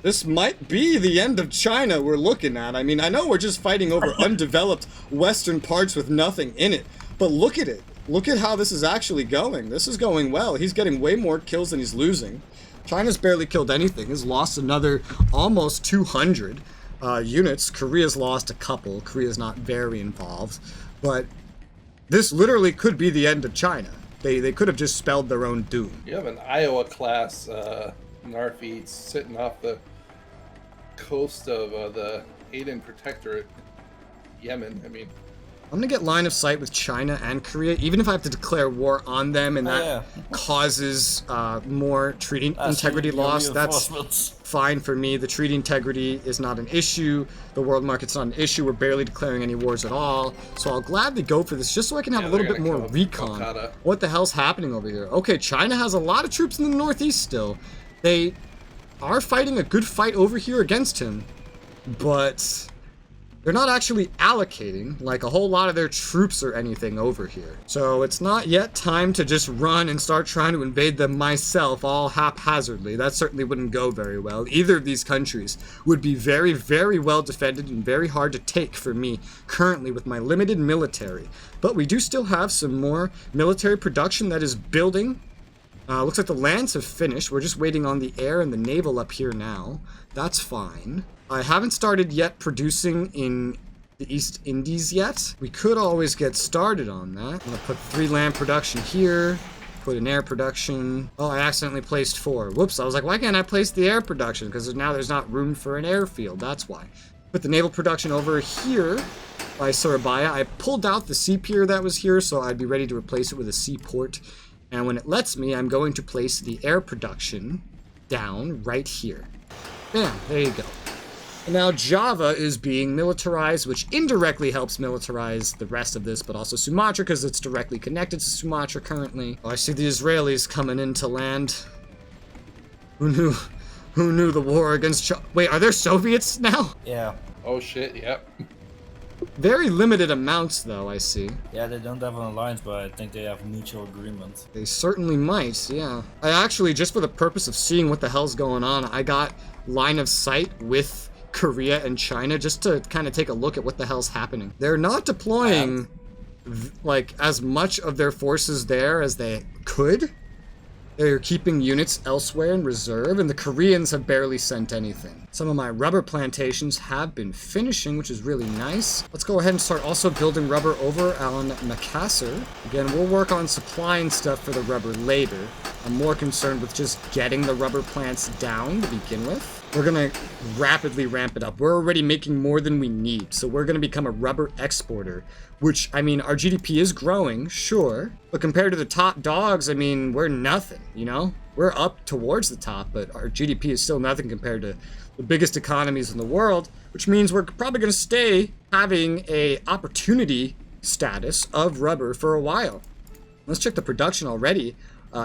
This might be the end of China we're looking at. I mean, I know we're just fighting over undeveloped western parts with nothing in it, but look at it. Look at how this is actually going. This is going well. He's getting way more kills than he's losing. China's barely killed anything. He's lost another almost 200 units. Korea's lost a couple. Korea's not very involved, but this literally could be the end of China. They could have just spelled their own doom. You have an Iowa class Narfi sitting off the coast of the Aden Protectorate, Yemen. I mean, I'm gonna get line of sight with China and Korea, even if I have to declare war on them and that causes more treaty integrity loss. That's fine for me. The treaty integrity is not an issue. The world market's not an issue. We're barely declaring any wars at all. So I'll gladly go for this just so I can have a little bit more recon. What the hell's happening over here? Okay, China has a lot of troops in the northeast still. They are fighting a good fight over here against him, but they're not actually allocating like a whole lot of their troops or anything over here. So it's not yet time to just run and start trying to invade them myself all haphazardly. That certainly wouldn't go very well. Either of these countries would be very, very well defended and very hard to take for me currently with my limited military. But we do still have some more military production that is building. Looks like the lands have finished. We're just waiting on the air and the naval up here now. That's fine. I haven't started yet producing in the East Indies yet. We could always get started on that. I'm gonna put 3 land production here, put an air production. Oh, I accidentally placed 4. Whoops, I was like, why can't I place the air production? Because now there's not room for an airfield, that's why. Put the naval production over here by Surabaya. I pulled out the sea pier that was here, so I'd be ready to replace it with a seaport. And when it lets me, I'm going to place the air production down right here. Bam, there you go. And now Java is being militarized, which indirectly helps militarize the rest of this, but also Sumatra, because it's directly connected to Sumatra currently. Oh, I see the Israelis coming into land. Who knew the war against Wait, are there Soviets now? Yeah. Oh shit, yep. Very limited amounts, though, I see. Yeah, they don't have an alliance, but I think they have mutual agreement. They certainly might, yeah. I actually, just for the purpose of seeing what the hell's going on, I got line of sight with Korea and China just to kind of take a look at what the hell's happening. They're not deploying like as much of their forces there as they could. They're keeping units elsewhere in reserve, and the Koreans have barely sent anything. Some of my rubber plantations have been finishing, which is really nice. Let's go ahead and start also building rubber over on Makassar. Again, we'll work on supplying stuff for the rubber later. I'm more concerned with just getting the rubber plants down to begin with. We're gonna rapidly ramp it up. We're already making more than we need, so we're gonna become a rubber exporter, which, I mean, our GDP is growing, sure, but compared to the top dogs, I mean, we're nothing, you know? We're up towards the top, but our GDP is still nothing compared to the biggest economies in the world, which means we're probably gonna stay having a opportunity status of rubber for a while. Let's check the production already.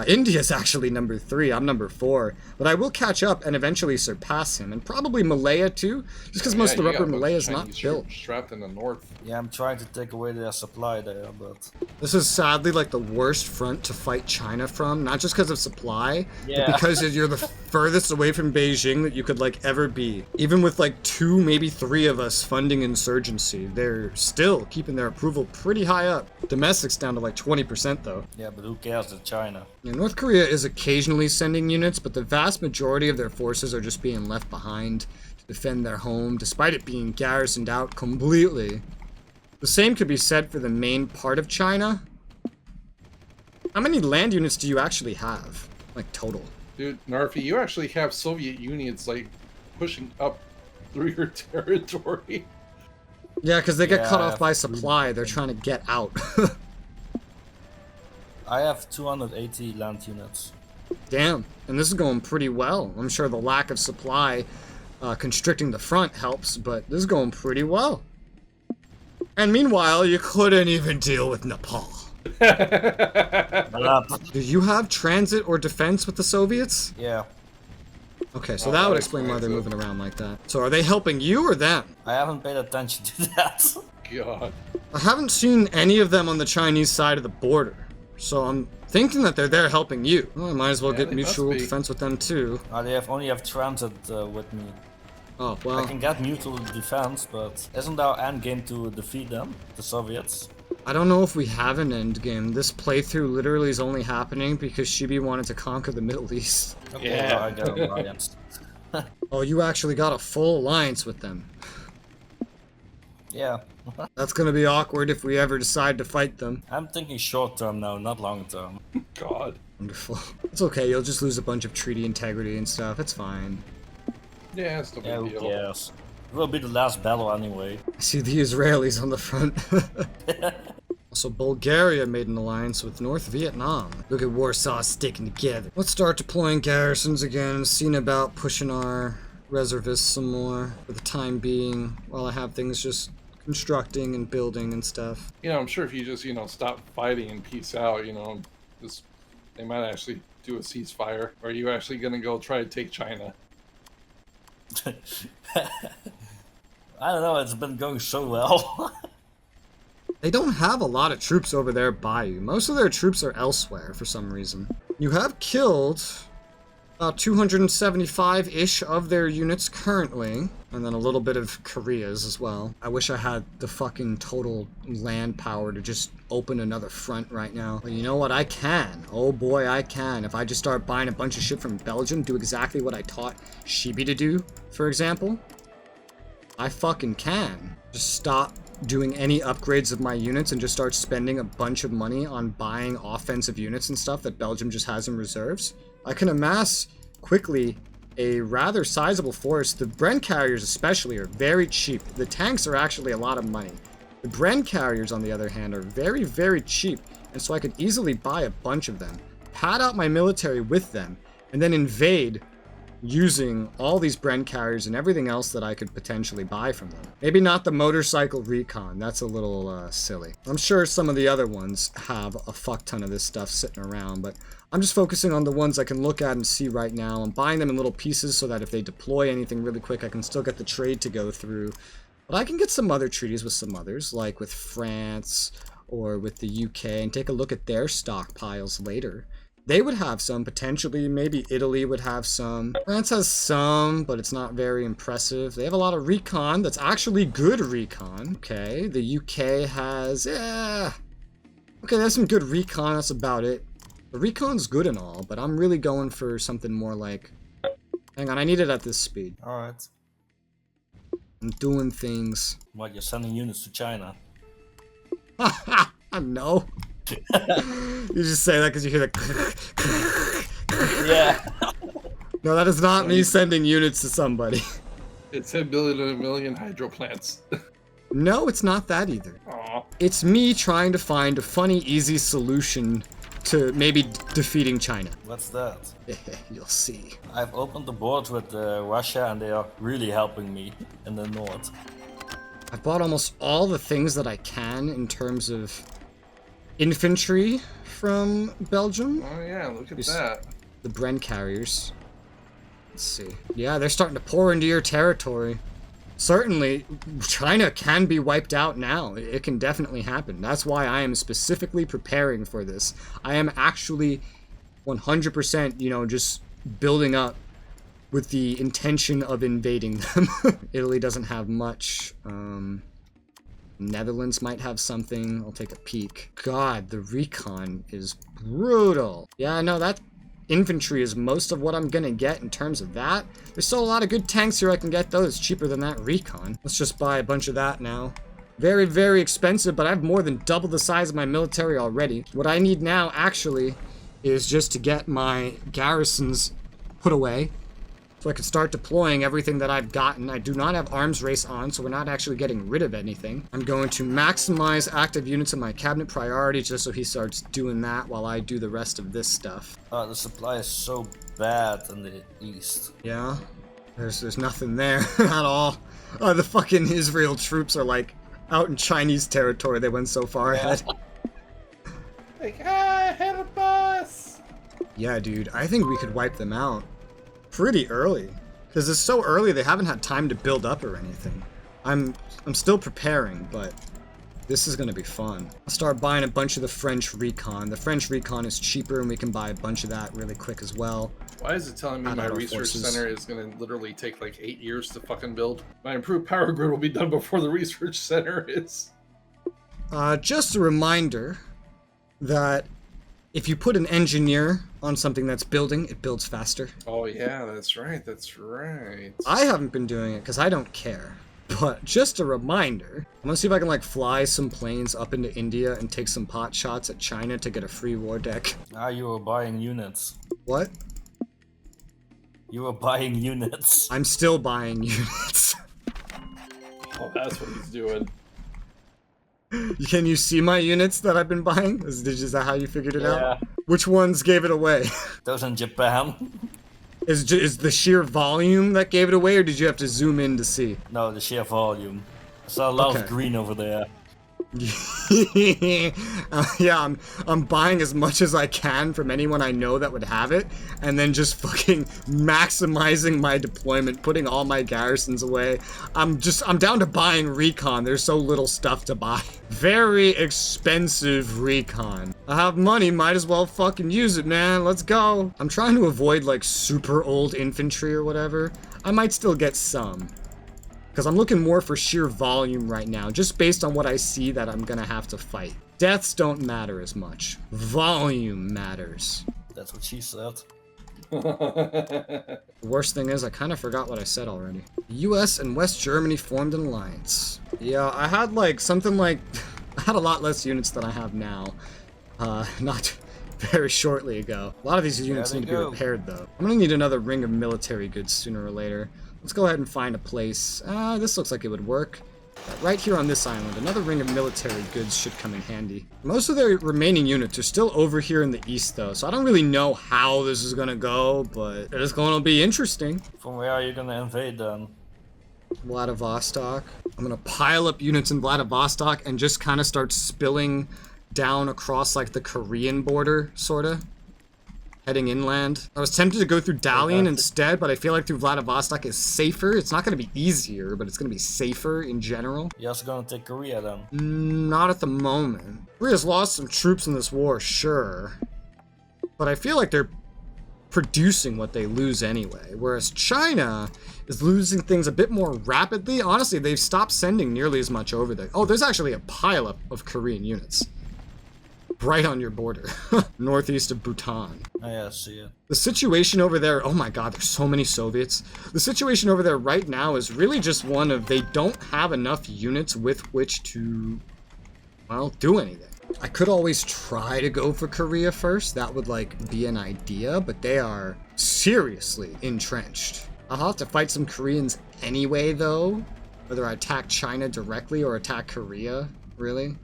India's actually number 3, I'm number 4, but I will catch up and eventually surpass him, and probably Malaya too, just because most of the rubber in Malaya is not built. Strapped in the north. Yeah, I'm trying to take away their supply there, but this is sadly like the worst front to fight China from, not just because of supply, but because you're the furthest away from Beijing that you could like ever be. Even with like 2, maybe 3 of us funding insurgency, they're still keeping their approval pretty high up. Domestic's down to like 20% though. yeah, but who cares to China? Yeah, North Korea is occasionally sending units, but the vast majority of their forces are just being left behind to defend their home, despite it being garrisoned out completely. The same could be said for the main part of China. How many land units do you actually have? Like, total? Dude, Narfi, you actually have Soviet units, like, pushing up through your territory. Yeah, because they get cut off by supply. They're trying to get out. I have 280 land units. Damn, and this is going pretty well. I'm sure the lack of supply constricting the front helps, but this is going pretty well. And meanwhile, you couldn't even deal with Nepal. Do you have transit or defense with the Soviets? Yeah. Okay, so that would explain why they're moving around like that. So are they helping you or them? I haven't paid attention to that. God. I haven't seen any of them on the Chinese side of the border. So I'm thinking that they're there helping you. Well, I might as well get they mutual must be. defense with them too. They only have transit with me. Oh, I well, can get mutual defense, but isn't our end game to defeat them, the Soviets? I don't know if we have an end game. This playthrough literally is only happening because Shibi wanted to conquer the Middle East. Okay, Yeah. well, I got an alliance. Oh, you actually got a full alliance with them. Yeah. That's gonna be awkward if we ever decide to fight them. I'm thinking short term now, not long term. God. Wonderful. It's okay, you'll just lose a bunch of treaty integrity and stuff. It's fine. Yeah, it's no Yeah, big who deal. cares? It will be the last battle anyway. I see the Israelis on the front. Also, Bulgaria made an alliance with North Vietnam. Look at Warsaw sticking together. Let's start deploying garrisons again, seeing about pushing our reservists some more for the time being, while I have things just constructing and building and stuff. You know, I'm sure if you just, stop fighting and peace out, they might actually do a ceasefire. Or are you actually going to go try to take China? I don't know, it's been going so well. They don't have a lot of troops over there by you. Most of their troops are elsewhere for some reason. You have killed about 275-ish of their units currently, and then a little bit of Korea's as well. I wish I had the fucking total land power to just open another front right now. But you know what? I can. Oh boy, I can. If I just start buying a bunch of shit from Belgium, do exactly what I taught Shibi to do, for example, I fucking can. Just stop doing any upgrades of my units and just start spending a bunch of money on buying offensive units and stuff that Belgium just has in reserves. I can amass quickly a rather sizable force. The Bren carriers especially are very cheap. The tanks are actually a lot of money. The Bren carriers, on the other hand, are very, very cheap, and so I could easily buy a bunch of them, pad out my military with them, and then invade using all these Bren carriers and everything else that I could potentially buy from them. Maybe not the motorcycle recon, that's a little silly. I'm sure some of the other ones have a fuck ton of this stuff sitting around, but I'm just focusing on the ones I can look at and see right now. I'm buying them in little pieces so that if they deploy anything really quick, I can still get the trade to go through. But I can get some other treaties with some others, like with France or with the UK, and take a look at their stockpiles later. They would have some, potentially. Maybe Italy would have some. France has some, but it's not very impressive. They have a lot of recon that's actually good recon. Okay, the UK has, okay, there's some good recon, that's about it. The recon's good and all, but I'm really going for something more like... Hang on, I need it at this speed. Alright. I'm doing things. What, you're sending units to China? No. You just say that because you hear the... Yeah. No, that is not me sending units to somebody. It's 10 billion and a million hydro plants. No, it's not that either. Aw. It's me trying to find a funny, easy solution to maybe defeating China. What's that? You'll see. I've opened the board with Russia and they are really helping me in the north. I bought almost all the things that I can in terms of infantry from Belgium. Oh yeah, look at These- that. The Bren carriers. Let's see. Yeah, they're starting to pour into your territory. Certainly, China can be wiped out now. It can definitely happen. That's why I am specifically preparing for this. I am actually 100%, just building up with the intention of invading them. Italy doesn't have much. Netherlands might have something. I'll take a peek. God, the recon is brutal. Yeah, no, that infantry is most of what I'm gonna get in terms of that. There's still a lot of good tanks here I can get, though. It's cheaper than that recon. Let's just buy a bunch of that now. Very, very expensive, but I have more than double the size of my military already. What I need now, actually, is just to get my garrisons put away, so I can start deploying everything that I've gotten. I do not have arms race on, so we're not actually getting rid of anything. I'm going to maximize active units in my cabinet priority just so he starts doing that while I do the rest of this stuff. The supply is so bad in the east. Yeah? There's nothing there at all. Oh, the fucking Israel troops are like out in Chinese territory. They went so far ahead. Like, help us! Yeah, dude, I think we could wipe them out pretty early, because it's so early they haven't had time to build up or anything. I'm still preparing, but This is gonna be fun. I'll start buying a bunch of the French Recon. The French Recon is cheaper and we can buy a bunch of that really quick as well. Why is it telling me my research center is gonna literally take like 8 years to fucking build? My improved power grid will be done before the research center is. Just a reminder that if you put an engineer on something that's building, it builds faster. Oh yeah, that's right, that's right. I haven't been doing it because I don't care. But just a reminder, I'm gonna see if I can like fly some planes up into India and take some pot shots at China to get a free war deck. Ah, you were buying units. What? You were buying units. I'm still buying units. Oh, that's what he's doing. Can you see my units that I've been buying? Is that how you figured it out? Yeah. Which ones gave it away? Those in Japan. Is the sheer volume that gave it away, or did you have to zoom in to see? No, the sheer volume. I saw a lot of green over there. Yeah, I'm buying as much as I can from anyone I know that would have it, and then just fucking maximizing my deployment, putting all my garrisons away. I'm down to buying recon. There's so little stuff to buy. Very expensive recon. I have money, might as well fucking use it, man. Let's go. I'm trying to avoid like super old infantry or whatever. I might still get some. Because I'm looking more for sheer volume right now, just based on what I see that I'm gonna have to fight. Deaths don't matter as much. Volume matters. That's what she said. The worst thing is, I kind of forgot what I said already. The US and West Germany formed an alliance. Yeah, I had like something like... I had a lot less units than I have now. Not very shortly ago. A lot of these units need to be repaired though. I'm gonna need another ring of military goods sooner or later. Let's go ahead and find a place. This looks like it would work. Right here on this island, another ring of military goods should come in handy. Most of their remaining units are still over here in the east though, so I don't really know how this is gonna go, but it's gonna be interesting. From where are you gonna invade then? Vladivostok. I'm gonna pile up units in Vladivostok and just kind of start spilling down across like the Korean border, sorta. Heading inland. I was tempted to go through Dalian instead, but I feel like through Vladivostok is safer. It's not going to be easier, but it's going to be safer in general. You're also going to take Korea then? Not at the moment. Korea's lost some troops in this war, sure. But I feel like they're producing what they lose anyway. Whereas China is losing things a bit more rapidly. Honestly, they've stopped sending nearly as much over there. Oh, there's actually a pileup of Korean units. Right on your border. Northeast of Bhutan. Oh yeah, I see it. The situation over there, oh my god, there's so many Soviets. The situation over there right now is really just one of they don't have enough units with which to, well, do anything. I could always try to go for Korea first. That would like be an idea, but they are seriously entrenched. I'll have to fight some Koreans anyway though. Whether I attack China directly or attack Korea, really.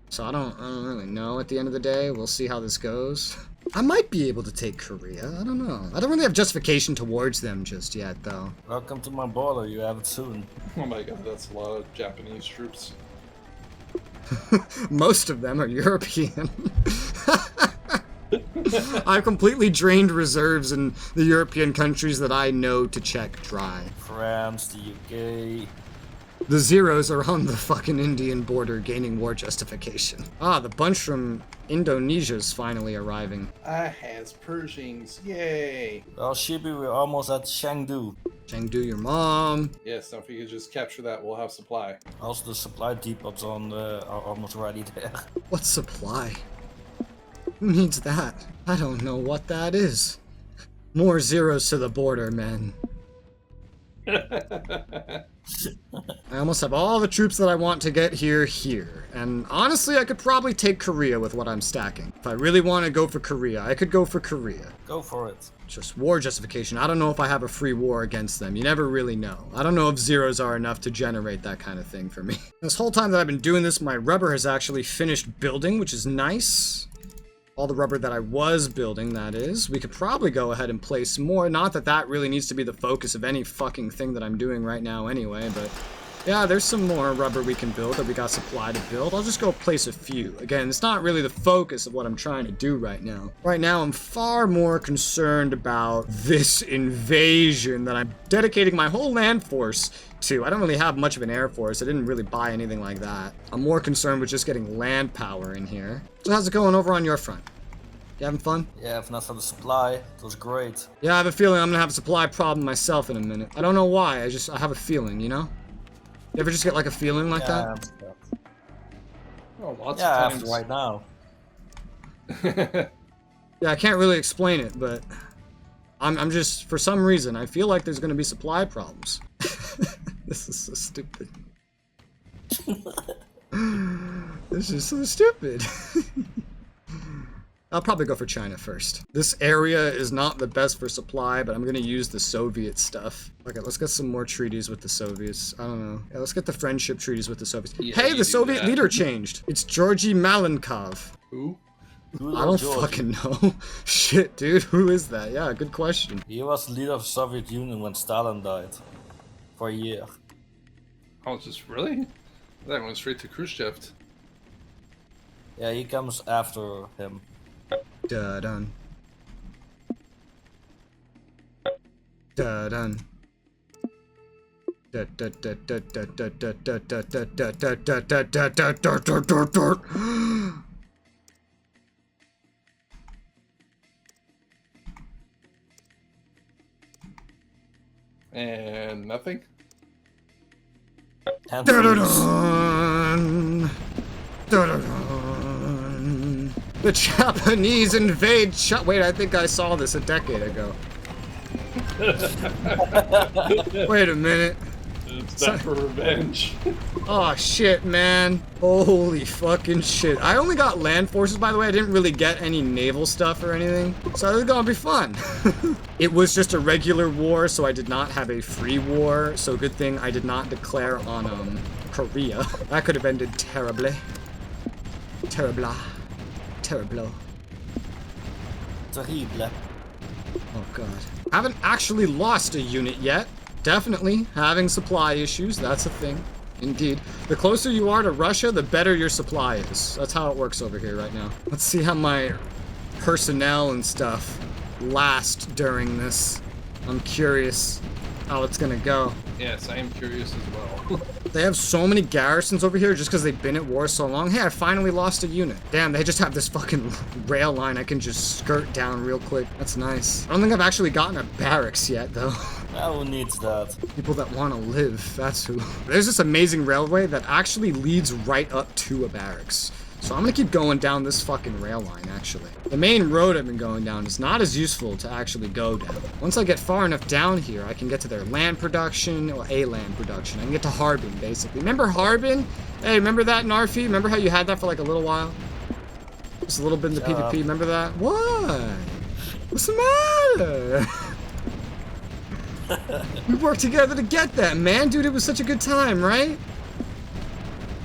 So I don't really know at the end of the day. We'll see how this goes. I might be able to take Korea. I don't know. I don't really have justification towards them just yet, though. Welcome to my border. You have it soon. Oh my god, that's a lot of Japanese troops. Most of them are European. I've completely drained reserves in the European countries that I know to check dry. France, the UK... The zeros are on the fucking Indian border gaining war justification. Ah, the bunch from Indonesia's finally arriving. I has Pershings, yay! Well, Shibi, we're almost at Chengdu. Chengdu, your mom. Yes, now if we could just capture that, we'll have supply. Also, the supply depots are almost ready there. What supply? Who needs that? I don't know what that is. More zeros to the border, man. I almost have all the troops that I want to get here. And honestly, I could probably take Korea with what I'm stacking. If I really want to go for Korea, I could go for Korea. Go for it. Just war justification. I don't know if I have a free war against them. You never really know. I don't know if zeros are enough to generate that kind of thing for me. This whole time that I've been doing this, my rubber has actually finished building, which is nice. All the rubber that I was building, that is. We could probably go ahead and place more. Not that that really needs to be the focus of any fucking thing that I'm doing right now anyway, but Yeah, there's some more rubber we can build that we got supply to build. I'll just go place a few. Again, it's not really the focus of what I'm trying to do right now. Right now, I'm far more concerned about this invasion that I'm dedicating my whole land force to. I don't really have much of an air force. I didn't really buy anything like that. I'm more concerned with just getting land power in here. So how's it going over on your front? You having fun? Yeah, if not for the supply, it was great. Yeah, I have a feeling I'm gonna have a supply problem myself in a minute. I don't know why, I have a feeling, you know? You ever just get like a feeling like that? Oh, lots of times. Right now. Yeah, I can't really explain it, but I'm just, for some reason, I feel like there's gonna be supply problems. This is so stupid. This is so stupid. I'll probably go for China first. This area is not the best for supply, but I'm gonna use the Soviet stuff. Okay, let's get some more treaties with the Soviets. I don't know. Yeah, let's get the friendship treaties with the Soviets. Yeah, hey, the Soviet leader changed. It's Georgy Malenkov. Who? I don't fucking know. Shit, dude, who is that? Yeah, good question. He was leader of the Soviet Union when Stalin died. For a year. Oh, just really? That went straight to Khrushchev. Yeah, he comes after him. Da-dun. Da-dun. And nothing? Da-da-dun. Da-da-dun. The Japanese invade Wait, I think I saw this a decade ago. Wait a minute. It's time for revenge. Oh shit, man. Holy fucking shit. I only got land forces, by the way. I didn't really get any naval stuff or anything. So this is gonna be fun. It was just a regular war, so I did not have a free war. So good thing I did not declare on Korea. That could have ended terribly. Terrible. Terrible. Terrible. Oh god. I haven't actually lost a unit yet. Definitely having supply issues, that's a thing. Indeed. The closer you are to Russia, the better your supply is. That's how it works over here right now. Let's see how my personnel and stuff last during this. I'm curious how it's gonna go. Yes, I am curious as well. They have so many garrisons over here just because they've been at war so long. Hey, I finally lost a unit. Damn, they just have this fucking rail line I can just skirt down real quick. That's nice. I don't think I've actually gotten a barracks yet, though. Who needs that? People that want to live, that's who. There's this amazing railway that actually leads right up to a barracks. So I'm gonna keep going down this fucking rail line, actually. The main road I've been going down is not as useful to actually go down. Once I get far enough down here, I can get to their land production, or a land production. I can get to Harbin, basically. Remember Harbin? Hey, remember that, Narfi? Remember how you had that for like a little while? Just a little bit in the PvP, remember that? What? What's the matter? We worked together to get that, man. Dude, it was such a good time, right?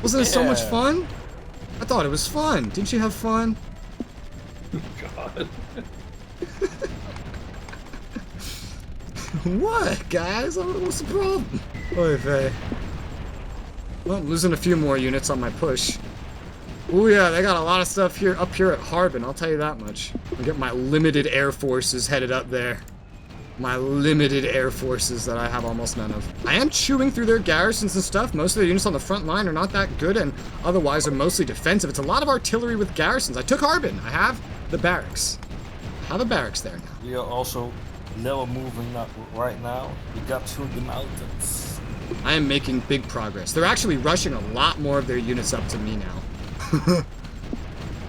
Wasn't it so much fun? I thought it was fun. Didn't you have fun? God. What, guys? What's the problem? Oy vey. Well, I'm losing a few more units on my push. Oh yeah, they got a lot of stuff here up here at Harbin, I'll tell you that much. I'll get my limited air forces headed up there. My limited air forces that I have almost none of. I am chewing through their garrisons and stuff. Most of the units on the front line are not that good and otherwise are mostly defensive. It's a lot of artillery with garrisons. I took Harbin. I have the barracks. I have a barracks there now. We are also lower moving right now. We got through the mountains. I am making big progress. They're actually rushing a lot more of their units up to me now.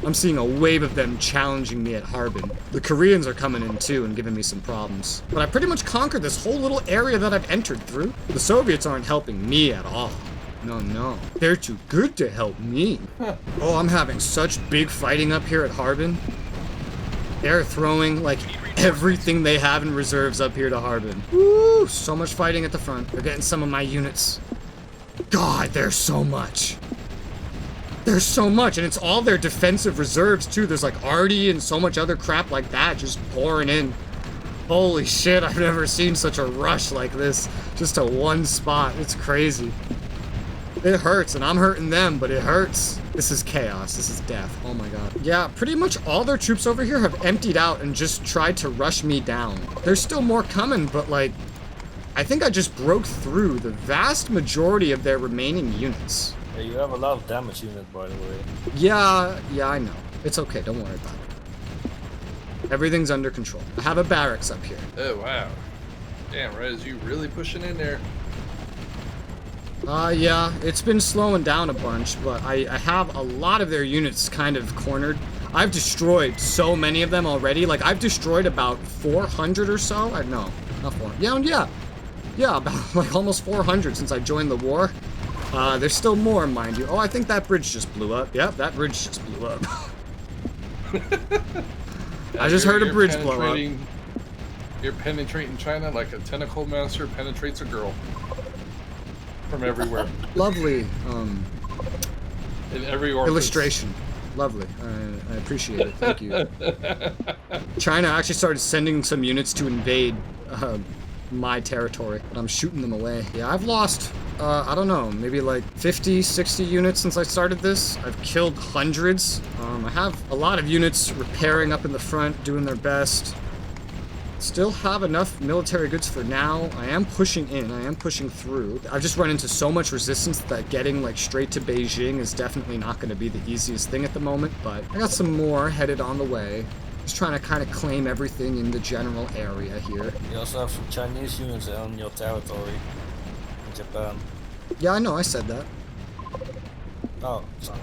I'm seeing a wave of them challenging me at Harbin. The Koreans are coming in too and giving me some problems. But I pretty much conquered this whole little area that I've entered through. The Soviets aren't helping me at all. No, no. They're too good to help me. Oh, I'm having such big fighting up here at Harbin. They're throwing like everything they have in reserves up here to Harbin. Woo! So much fighting at the front. They're getting some of my units. God, there's so much. There's so much, and it's all their defensive reserves, too. There's, like, Arty and so much other crap like that just pouring in. Holy shit, I've never seen such a rush like this. Just to one spot. It's crazy. It hurts, and I'm hurting them, but it hurts. This is chaos. This is death. Oh my god. Yeah, pretty much all their troops over here have emptied out and just tried to rush me down. There's still more coming, but like, I think I just broke through the vast majority of their remaining units. Yeah, you have a lot of damage unit, by the way. Yeah, I know. It's okay, don't worry about it. Everything's under control. I have a barracks up here. Oh, wow. Damn, Rez, you really pushing in there. Yeah, it's been slowing down a bunch, but I have a lot of their units kind of cornered. I've destroyed so many of them already. Like, I've destroyed about 400 or so. No, not 400. Yeah, about like almost 400 since I joined the war. There's still more, mind you. Oh, I think that bridge just blew up. Yep, that bridge just blew up. I just heard a bridge blow up. You're penetrating China like a tentacle monster penetrates a girl. From everywhere. Lovely, in every orifice. Illustration. Lovely. I appreciate it. Thank you. China actually started sending some units to invade my territory, but I'm shooting them away. Yeah, I've lost, I don't know, maybe like 50, 60 units since I started this. I've killed hundreds. I have a lot of units repairing up in the front, doing their best. Still have enough military goods for now. I am pushing in. I am pushing through. I've just run into so much resistance that getting like straight to Beijing is definitely not going to be the easiest thing at the moment, but I got some more headed on the way. Just trying to kind of claim everything in the general area here. You also have some Chinese units on your territory in Japan. Yeah, I know. I said that. Oh, sorry.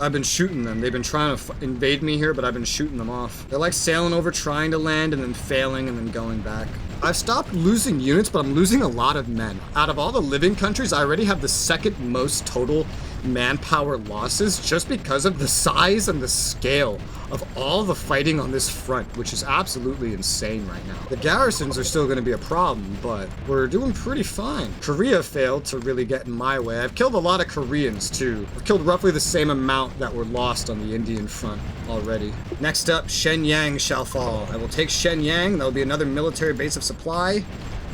I've been shooting them. They've been trying to invade me here, but I've been shooting them off. They're like sailing over, trying to land, and then failing, and then going back. I've stopped losing units, but I'm losing a lot of men. Out of all the living countries, I already have the second most total manpower losses just because of the size and the scale of all the fighting on this front, which is absolutely insane right now. The garrisons are still going to be a problem, but we're doing pretty fine. Korea failed to really get in my way. I've killed a lot of Koreans too. I've killed roughly the same amount that were lost on the Indian front already. Next up, Shenyang shall fall. I will take Shenyang. That will be another military base of supply.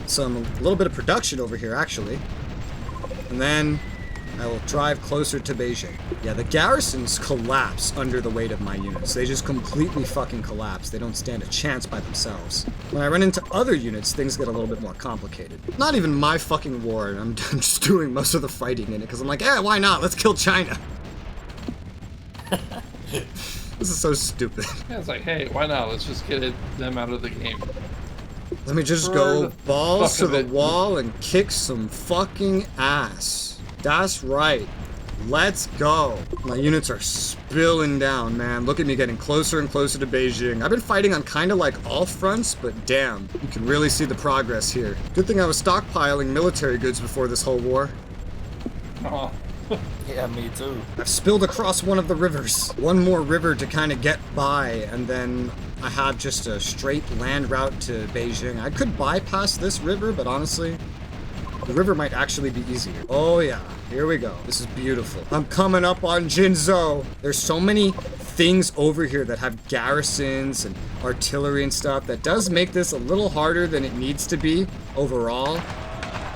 A little bit of production over here, actually. And then I will drive closer to Beijing. Yeah, the garrisons collapse under the weight of my units. They just completely fucking collapse. They don't stand a chance by themselves. When I run into other units, things get a little bit more complicated. Not even my fucking war, and I'm just doing most of the fighting in it, because I'm like, why not? Let's kill China. This is so stupid. Yeah, it's like, hey, why not? Let's just get them out of the game. Let me just go balls to the wall and kick some fucking ass. That's right. Let's go. My units are spilling down, man. Look at me getting closer and closer to Beijing. I've been fighting on kind of like all fronts, but damn, you can really see the progress here. Good thing I was stockpiling military goods before this whole war. Oh. Yeah, me too. I've spilled across one of the rivers. One more river to kind of get by, and then I have just a straight land route to Beijing. I could bypass this river, but honestly, the river might actually be easier. Oh yeah, here we go. This is beautiful. I'm coming up on Jinzhou. There's so many things over here that have garrisons and artillery and stuff that does make this a little harder than it needs to be overall,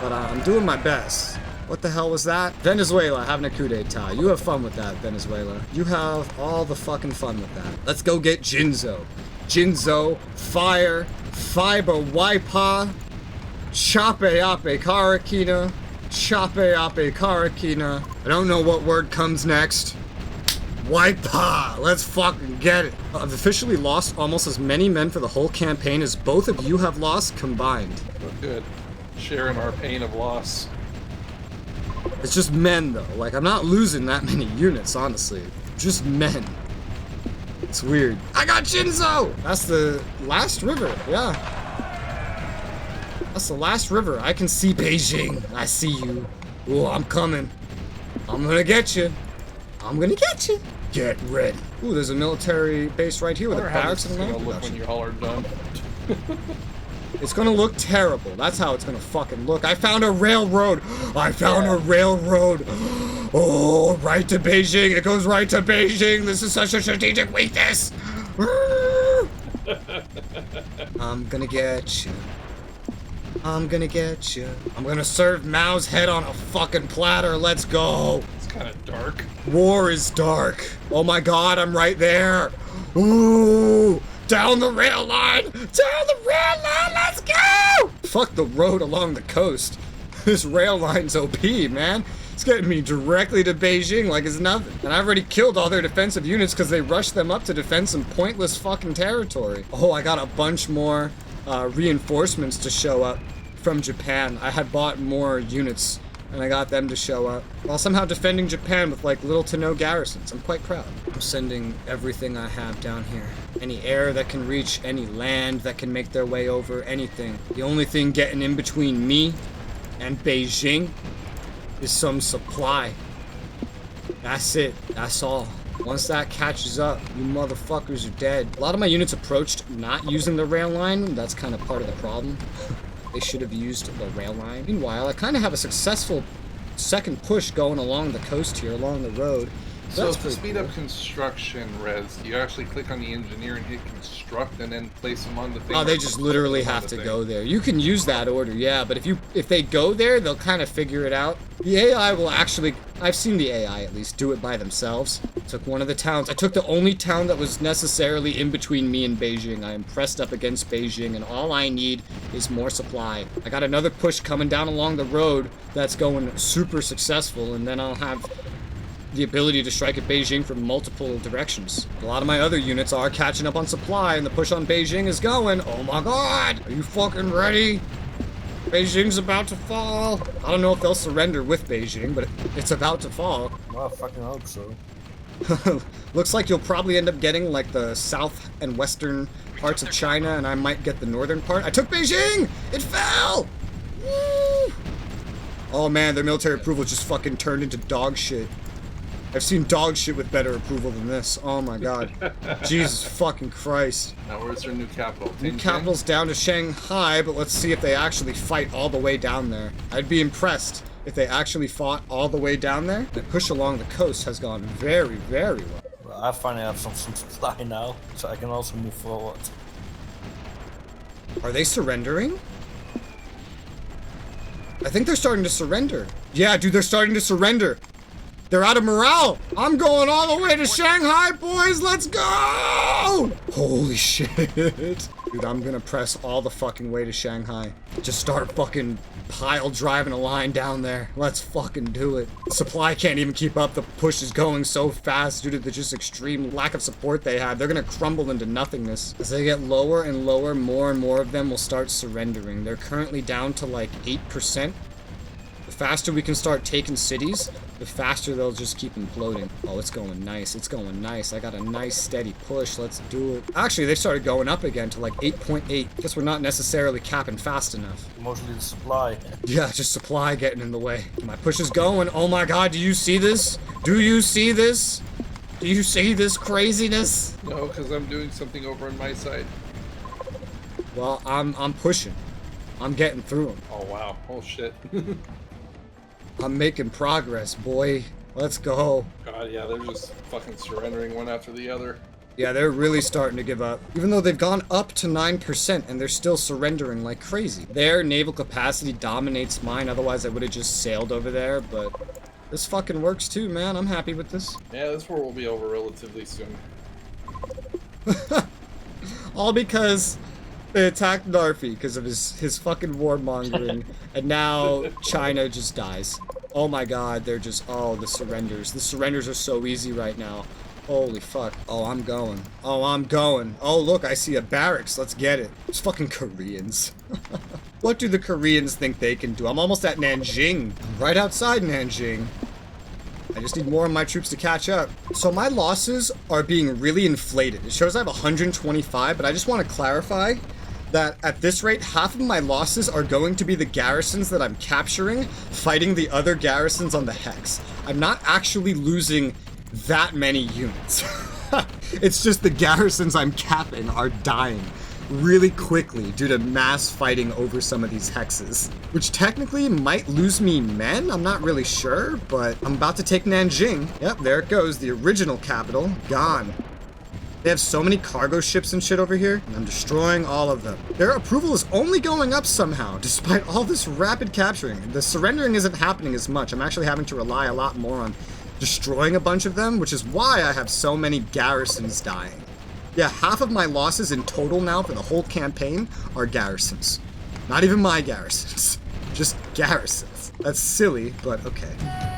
but I'm doing my best. What the hell was that? Venezuela having a coup d'etat. You have fun with that, Venezuela. You have all the fucking fun with that. Let's go get Jinzhou. Jinzhou, fire, fiber, waipa, chape ape karakina, chape ape karakina. I don't know what word comes next. Waipa! Let's fucking get it. I've officially lost almost as many men for the whole campaign as both of you have lost combined. Well, good. Sharing our pain of loss. It's just men, though. Like, I'm not losing that many units, honestly. Just men. It's weird. I got Jinzhou! That's the last river, yeah. That's the last river. I can see Beijing. I see you. Ooh, I'm coming. I'm gonna get you. I'm gonna get you. Get ready. Ooh, there's a military base right here with a barracks and land look when you all are done. It's gonna look terrible. That's how it's gonna fucking look. I found a railroad. I found a railroad. Oh, right to Beijing. It goes right to Beijing. This is such a strategic weakness. I'm gonna get you. I'm gonna get you. I'm gonna serve Mao's head on a fucking platter. Let's go. It's kind of dark. War is dark. Oh my god, I'm right there. Ooh, down the rail line. Down the rail line, let's go. Fuck the road along the coast. This rail line's OP, man. It's getting me directly to Beijing like it's nothing. And I've already killed all their defensive units because they rushed them up to defend some pointless fucking territory. Oh, I got a bunch more reinforcements to show up from Japan. I had bought more units and I got them to show up while somehow defending Japan with like little to no garrisons. I'm quite proud. I'm sending everything I have down here. Any air that can reach, any land that can make their way over, anything. The only thing getting in between me and Beijing is some supply. That's it. That's all. Once that catches up, you motherfuckers are dead. A lot of my units approached not using the rail line. That's kind of part of the problem. They should have used the rail line. Meanwhile, I kind of have a successful second push going along the coast here, along the road. So to speed up construction, Res, you actually click on the engineer and hit construct and then place them on the thing? Oh, they just literally have to go there. You can use that order, yeah, but if they go there, they'll kind of figure it out. The AI will actually, I've seen the AI at least do it by themselves. Took one of the towns. I took the only town that was necessarily in between me and Beijing. I am pressed up against Beijing, and all I need is more supply. I got another push coming down along the road that's going super successful, and then I'll have the ability to strike at Beijing from multiple directions. A lot of my other units are catching up on supply, and the push on Beijing is going. Oh my god! Are you fucking ready? Beijing's about to fall. I don't know if they'll surrender with Beijing, but it's about to fall. Well, I fucking hope so. Looks like you'll probably end up getting like the south and western parts of China, and I might get the northern part. I took Beijing! It fell! Woo! Oh man, their military approval just fucking turned into dog shit. I've seen dog shit with better approval than this. Oh my god. Jesus fucking Christ. Now where's their new capital? New capital's down to Shanghai, but let's see if they actually fight all the way down there. I'd be impressed if they actually fought all the way down there. The push along the coast has gone very, very well. Well, I finally have some supply now, so I can also move forward. Are they surrendering? I think they're starting to surrender. Yeah, dude, they're starting to surrender. They're out of morale. I'm going all the way to Shanghai, boys. Let's go! Holy shit. Dude, I'm gonna press all the fucking way to Shanghai. Just start fucking pile driving a line down there. Let's fucking do it. Supply can't even keep up. The push is going so fast due to the just extreme lack of support they have. They're gonna crumble into nothingness. As they get lower and lower, more and more of them will start surrendering. They're currently down to like 8%. The faster we can start taking cities, the faster they'll just keep imploding. Oh, it's going nice. It's going nice. I got a nice steady push. Let's do it. Actually, they started going up again to like 8.8. Guess we're not necessarily capping fast enough. Mostly the supply. Yeah, just supply getting in the way. My push is going. Oh my god, do you see this? Do you see this? Do you see this craziness? No, because I'm doing something over on my side. Well, I'm pushing. I'm getting through them. Oh wow. Oh shit. I'm making progress, boy. Let's go. God, yeah, they're just fucking surrendering one after the other. Yeah, they're really starting to give up. Even though they've gone up to 9% and they're still surrendering like crazy. Their naval capacity dominates mine, otherwise I would have just sailed over there, but this fucking works too, man. I'm happy with this. Yeah, this war will be over relatively soon. All because they attacked Narfi because of his fucking warmongering, and now China just dies. Oh my god, they're just, oh, the surrenders. The surrenders are so easy right now. Holy fuck. Oh, I'm going. Oh, I'm going. Oh, look, I see a barracks. Let's get it. It's fucking Koreans. What do the Koreans think they can do? I'm almost at Nanjing. I'm right outside Nanjing. I just need more of my troops to catch up. So my losses are being really inflated. It shows I have 125, but I just want to clarify that at this rate, half of my losses are going to be the garrisons that I'm capturing, fighting the other garrisons on the Hex. I'm not actually losing that many units. It's just the garrisons I'm capping are dying really quickly due to mass fighting over some of these hexes, which technically might lose me men. I'm not really sure, but I'm about to take Nanjing. Yep, there it goes. The original capital, gone. They have so many cargo ships and shit over here, and I'm destroying all of them. Their approval is only going up somehow, despite all this rapid capturing. The surrendering isn't happening as much. I'm actually having to rely a lot more on destroying a bunch of them, which is why I have so many garrisons dying. Yeah, half of my losses in total now for the whole campaign are garrisons. Not even my garrisons. Just garrisons. That's silly, but okay.